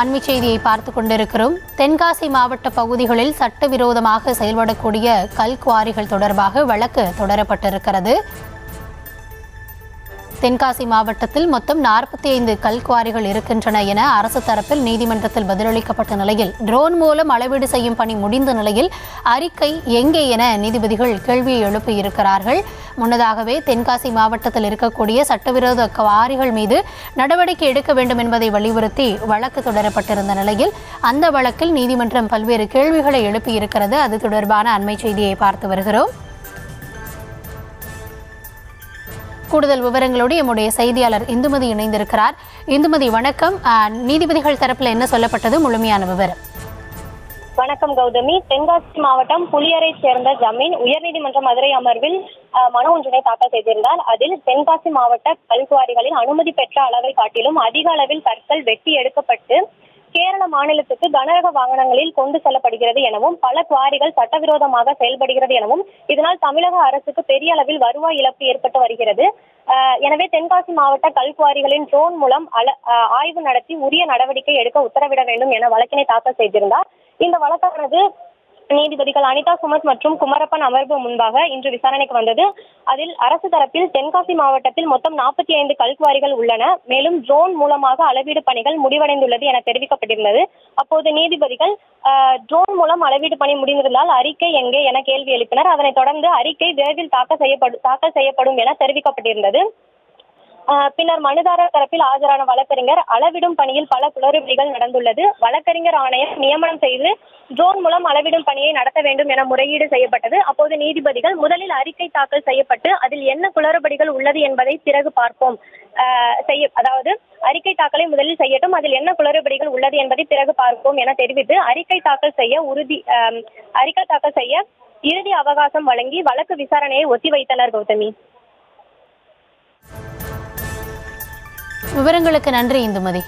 அண்மை செய்தியை பார்த்து கொண்டிருக்கிறோம். தென்காசி மாவட்ட பகுதிகளில் சட்டவிரோதமாக செயல்படக்கூடிய கல்குவாரிகள் தொடர்பாக வழக்கு தொடரப்பட்டிருக்கிறது. தென்காசி மாவட்டத்தில் மொத்தம் 45 கல்குவாரிகள் இருக்கின்றன என அரசு தரப்பில் நீதிமன்றத்தில் பதிலளிக்கப்பட்ட நிலையில் ட்ரோன் மூலம் அளவீடு செய்யும் பணி முடிந்த நிலையில் அறிக்கை எங்கே என நீதிபதிகள் கேள்வியை எழுப்பியிருக்கிறார்கள். முன்னதாகவே தென்காசி மாவட்டத்தில் இருக்கக்கூடிய சட்டவிரோத குவாரிகள் மீது நடவடிக்கை எடுக்க வேண்டும் என்பதை வலியுறுத்தி வழக்கு தொடரப்பட்டிருந்த நிலையில் அந்த வழக்கில் நீதிமன்றம் பல்வேறு கேள்விகளை எழுப்பியிருக்கிறது. அது தொடர்பான அண்மை செய்தியை பார்த்து வருகிறோம். கூடுதல் விவரங்களோடு நம்முடைய செய்தியாளர் இந்துமதி இணைந்திருக்கிறார். இந்துமதி, வணக்கம். நீதிபதிகள் தரப்பில் என்ன சொல்லப்பட்டது, முழுமையான விவரம்? வணக்கம் கௌதமி. தென்காசி மாவட்டம் புலியரை சேர்ந்த ஜமீன் உயர்நீதிமன்ற மதுரை அமர்வில் மனு ஒன்றினை தாக்கல் செய்திருந்தார். அதில் தென்காசி மாவட்ட கல்குவாரிகளில் அனுமதி பெற்ற அளவை காட்டிலும் அதிக அளவில் கற்கள் வெட்டி எடுக்கப்பட்டு கேரள மாநிலத்துக்கு கனரக வாகனங்களில் கொண்டு செல்லப்படுகிறது எனவும் பல குவாரிகள் சட்டவிரோதமாக செயல்படுகிறது எனவும் இதனால் தமிழக அரசுக்கு பெரிய அளவில் வருவாய் இழப்பு ஏற்பட்டு வருகிறது. எனவே தென்காசி மாவட்ட கல்குவாரிகளின் ட்ரோன் மூலம் ஆய்வு நடத்தி உரிய நடவடிக்கை எடுக்க உத்தரவிட வேண்டும் என வழக்கினை தாக்கல் செய்திருந்தார். இந்த வழக்கானது நீதிபதிகள் அனிதா சுமத் மற்றும் குமரப்பன் அமர்வு முன்பாக இன்று விசாரணைக்கு வந்தது. அதில் அரசு தரப்பில் தென்காசி மாவட்டத்தில் மொத்தம் 45 கல்குவாரிகள் உள்ளன. மேலும் ட்ரோன் மூலமாக அளவீடு பணிகள் முடிவடைந்துள்ளது என தெரிவிக்கப்பட்டிருந்தது. அப்போது நீதிபதிகள் ட்ரோன் மூலம் அளவீடு பணி முடிந்திருந்தால் அறிக்கை எங்கே என கேள்வி எழுப்பினர். அதனைத் தொடர்ந்து அறிக்கை விரைவில் தாக்கல் செய்யப்படும் என தெரிவிக்கப்பட்டிருந்தது. பின்னர் மனுதாரர் தரப்பில் ஆஜரான வழக்கறிஞர் அளவிடும் பணியில் பல குளறுபடிகள் நடந்துள்ளது, வழக்கறிஞர் ஆணையம் நியமனம் செய்து ட்ரோன் மூலம் அளவிடும் பணியை நடத்த வேண்டும் என முறையீடு செய்யப்பட்டது. அப்போது நீதிபதிகள் முதலில் அறிக்கை தாக்கல் செய்யப்பட்டு அதில் என்ன குளறுபடிகள் உள்ளது என்பதை பிறகு பார்ப்போம், அதாவது அறிக்கை தாக்கலை முதலில் செய்யட்டும், அதில் என்ன குளறுபடிகள் உள்ளது என்பதை பிறகு பார்ப்போம் என தெரிவித்து அறிக்கை தாக்கல் செய்ய இறுதி அவகாசம் வழங்கி வழக்கு விசாரணையை ஒத்திவைத்தனர். கௌதமி, விவரங்களுக்கு நன்றி இந்துமதி.